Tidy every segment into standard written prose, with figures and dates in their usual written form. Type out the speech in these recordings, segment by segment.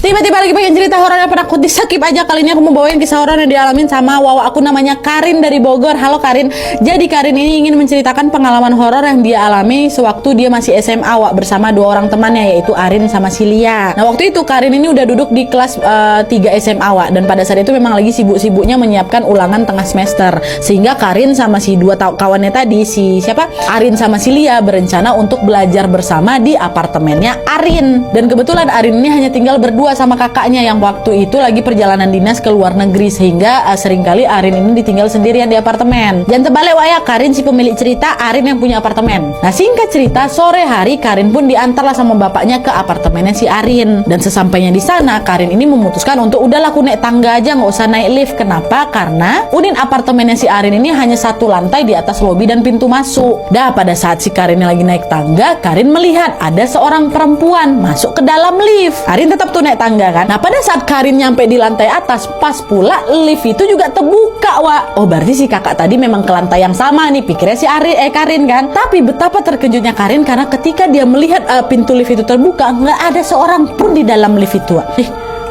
Tiba-tiba lagi pengen cerita horor yang penakut, di skip aja. Kali ini aku mau bawain kisah horor yang dialamin sama wawa aku namanya Karin dari Bogor. Halo Karin. Jadi Karin ini ingin menceritakan pengalaman horor yang dia alami sewaktu dia masih SMA Wak, bersama dua orang temannya, yaitu Arin sama Silia. Nah waktu itu Karin ini udah duduk di kelas 3 SMA Wak, dan pada saat itu memang lagi sibuk-sibuknya menyiapkan ulangan tengah semester. Sehingga Karin sama si dua kawannya tadi, si siapa? Arin sama Silia, berencana untuk belajar bersama di apartemennya Arin. Dan kebetulan Arin ini hanya tinggal berdua sama kakaknya yang waktu itu lagi perjalanan dinas ke luar negeri, sehingga seringkali Arin ini ditinggal sendirian di apartemen. Dan terbalik Wak ya, Karin si pemilik cerita, Arin yang punya apartemen. Nah singkat cerita, sore hari Karin pun diantarlah sama bapaknya ke apartemennya si Arin. Dan sesampainya di sana, Karin ini memutuskan untuk udahlah aku naik tangga aja, nggak usah naik lift. Kenapa? Karena unit apartemennya si Arin ini hanya satu lantai di atas lobi dan pintu masuk. Dah pada saat si Karin lagi naik tangga, Karin melihat ada seorang perempuan masuk ke dalam lift. Karin tetap tuh naik tangga kan. Nah pada saat Karin nyampe di lantai atas, pas pula lift itu juga terbuka Wak. Oh berarti si kakak tadi memang ke lantai yang sama nih, pikirnya si Karin kan. Tapi betapa terkejutnya Karin karena ketika dia melihat pintu lift itu terbuka, nggak ada seorang pun di dalam lift itu Wak.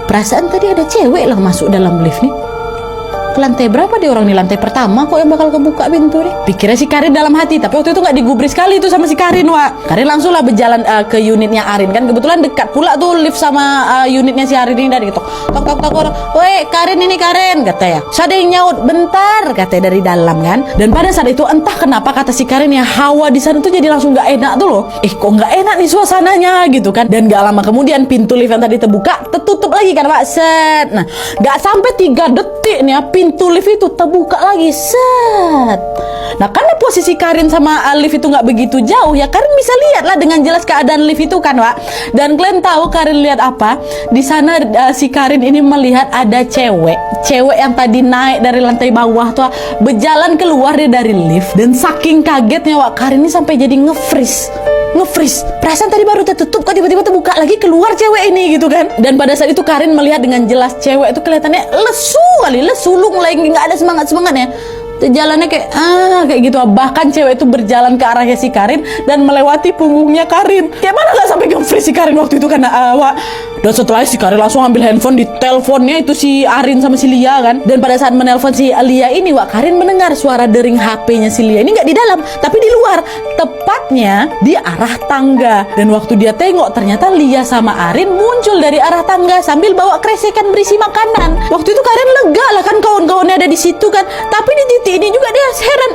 Perasaan tadi ada cewek lah masuk dalam lift nih. Ke lantai berapa dia orang, di lantai pertama kok yang bakal kebuka pintu nih, pikirnya si Karin dalam hati. Tapi waktu itu nggak digubris sekali itu sama si Karin Wak. Karin langsung lah berjalan ke unitnya Arin kan, kebetulan dekat pula tuh lift sama unitnya si Arin ini. Dari tok orang, woi Karin ini Karin kata ya, ada yang nyaut bentar katanya dari dalam kan. Dan pada saat itu entah kenapa kata si Karin ya, hawa di sana tuh jadi langsung nggak enak tuh loh. Kok nggak enak nih suasananya gitu kan. Dan nggak lama kemudian pintu lift yang tadi terbuka tertutup lagi kan Wak, set. Nah nggak sampai 3 detik nih ya, pintu lift itu terbuka lagi, set. Nah karena posisi Karin sama lift itu nggak begitu jauh ya, Karin bisa lihat lah dengan jelas keadaan lift itu kan Wak. Dan kalian tahu Karin lihat apa? Di sana si Karin ini melihat ada cewek yang tadi naik dari lantai bawah tuh berjalan keluar dari lift. Dan saking kagetnya Wak, Karin ini sampai jadi nge-freeze. Perasaan tadi baru tertutup kok tiba-tiba terbuka lagi, keluar cewek ini gitu kan. Dan pada saat itu Karin melihat dengan jelas cewek itu kelihatannya lesu lu lagi nggak ada semangatnya. Jalannya kayak gitu. Bahkan cewek itu berjalan ke arahnya si Karin dan melewati punggungnya Karin. Kayak mana gak sampai nge-freeze si Karin waktu itu kan Wak. Dan setelah si Karin langsung ambil handphone, di teleponnya itu si Arin sama si Lia kan. Dan pada saat menelpon si Lia ini Wak, Karin mendengar suara dering HP-nya si Lia ini nggak di dalam tapi di luar, tepatnya di arah tangga. Dan waktu dia tengok ternyata Lia sama Arin muncul dari arah tangga sambil bawa kresekan berisi makanan. Waktu itu Karin lega lah kan, kawan-kawannya ada di situ kan. Tapi di titik ini juga dia heran,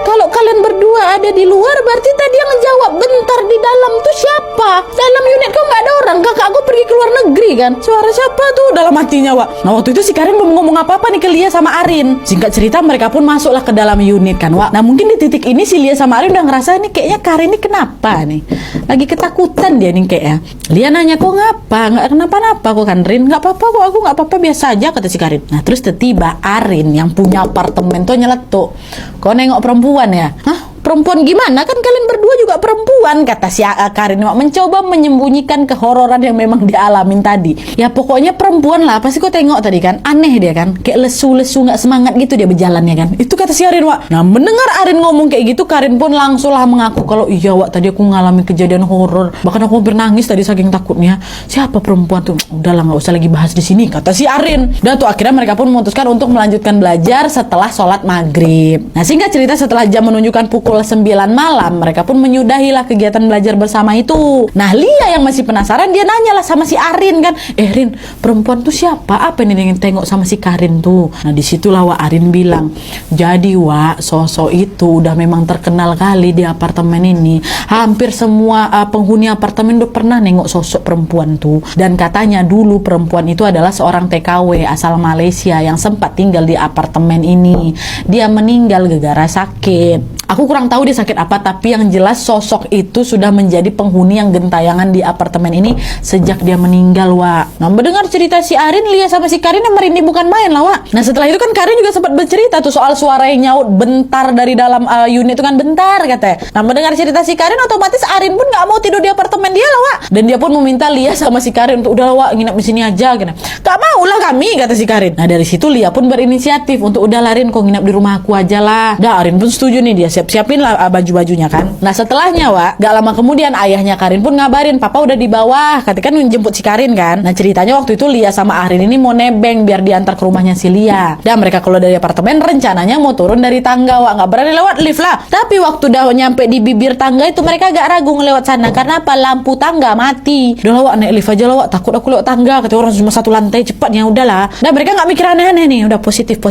kalau kalian berdua ada di luar berarti tadi yang ngejawab bentar di dalam tuh siapa? Dalam unit kau nggak ada orang, kakak aku pergi ke luar negeri kan. Suara siapa tuh dalam hatinya Wak. Nah waktu itu si Karin belum ngomong apa-apa nih ke Lia sama Arin. Singkat cerita mereka pun masuklah ke dalam unit kan Wak. Nah mungkin di titik ini si Lia sama Arin udah ngerasa nih kayaknya Karin ini kenapa nih, lagi ketakutan dia nih kayaknya. Lia nanya, kok ngapa? Nggak kenapa-napa kok kan Rin? Nggak apa-apa kok, aku nggak apa-apa, biasa aja kata si Karin. Nah terus tiba-tiba Arin yang punya apartemen tuh nyeletuk, kau nengok perempuan ya? Hah? Perempuan gimana? Kan kalian berdua juga perempuan, kata si Karin mencoba menyembunyikan kehororan yang memang dialamin tadi. Ya pokoknya perempuan lah, pasti kau tengok tadi kan, aneh dia kan, kayak lesu-lesu nggak semangat gitu dia berjalannya kan. Itu kata si Arin Wak. Nah mendengar Arin ngomong kayak gitu, Karin pun langsung lah mengaku kalau iya Wak, tadi aku ngalamin kejadian horor, bahkan aku hampir nangis tadi saking takutnya. Siapa perempuan tuh? Udahlah nggak usah lagi bahas di sini, kata si Arin. Dan tuh akhirnya mereka pun memutuskan untuk melanjutkan belajar setelah sholat maghrib. Nah singkat cerita, setelah jam menunjukkan pukul 9 malam, mereka pun menyudahilah kegiatan belajar bersama itu. Nah Lia yang masih penasaran, dia nanyalah sama si Arin kan, Rin, perempuan tuh siapa? Apa nih ingin tengok sama si Karin tuh? Nah disitulah Wak Arin bilang, jadi Wak, sosok itu udah memang terkenal kali di apartemen ini. Hampir semua penghuni apartemen udah pernah nengok sosok perempuan tuh. Dan katanya dulu perempuan itu adalah seorang TKW asal Malaysia yang sempat tinggal di apartemen ini. Dia meninggal gara-gara sakit. Aku kurang tahu dia sakit apa, tapi yang jelas sosok itu sudah menjadi penghuni yang gentayangan di apartemen ini sejak dia meninggal Wak. Nah mendengar cerita si Arin, Lia sama si Karin yang merinding bukan main lah Wak. Nah setelah itu kan Karin juga sempat bercerita tuh soal suara yang nyaut bentar dari dalam unit itu kan, bentar katanya. Nah mendengar cerita si Karin, otomatis Arin pun gak mau tidur di apartemen dia lah Wak. Dan dia pun meminta Lia sama si Karin untuk udah Wak, nginap di sini aja gitu. Gak mau lah kami, kata si Karin. Nah dari situ Lia pun berinisiatif untuk udah Arin kok nginap di rumah aku aja lah. Dah Arin pun setuju nih, dia siap-siapin lah baju-bajunya kan. Nah setelahnya Wak, gak lama kemudian ayahnya Karin pun ngabarin, papa udah di bawah, ketika menjemput si Karin kan. Nah ceritanya waktu itu Lia sama Arin ini mau nebeng biar diantar ke rumahnya si Lia. Dan mereka keluar dari apartemen rencananya mau turun dari tangga Wak, gak berani lewat lift lah. Tapi waktu udah nyampe di bibir tangga itu mereka agak ragu ngelewat sana, karena apa? Lampu tangga mati. Udah lah Wak, naik lift aja lah Wak, takut aku lewat tangga, kata orang cuma satu lantai, cepatnya udahlah. Dan mereka gak mikir aneh-aneh nih, udah positif.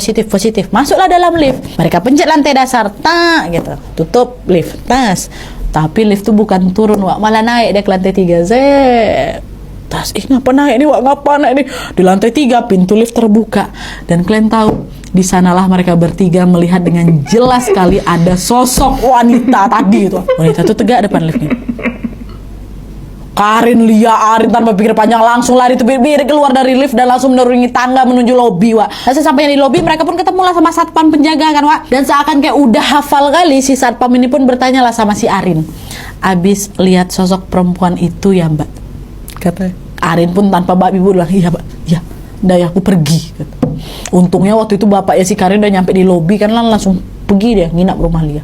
Masuklah dalam lift. Mereka pencet lantai dasar, tak gitu. Tutup lift, tas. Tapi lift tuh bukan turun Wak, malah naik dia ke lantai 3. Tas, ngapa naik nih Wak? Ngapa naik nih? Di lantai 3 pintu lift terbuka. Dan kalian tahu, di sanalah mereka bertiga melihat dengan jelas sekali ada sosok wanita tadi itu. Wanita itu tegak depan liftnya. Karin, Lia, Arin tanpa pikir panjang langsung lari tebir-bir keluar dari lift dan langsung menuruni tangga menuju lobi Wak. Dan sesampainya di lobi mereka pun ketemu lah sama satpam penjaga kan Wak. Dan seakan kayak udah hafal kali, si satpam ini pun bertanya lah sama si Arin, abis lihat sosok perempuan itu ya Mbak? Kata Arin pun tanpa babi bu bilang, iya Mbak, iya. Udah ya aku pergi kata. Untungnya waktu itu bapaknya si Karin udah nyampe di lobi kan, langsung pergi dia nginap rumah Lia.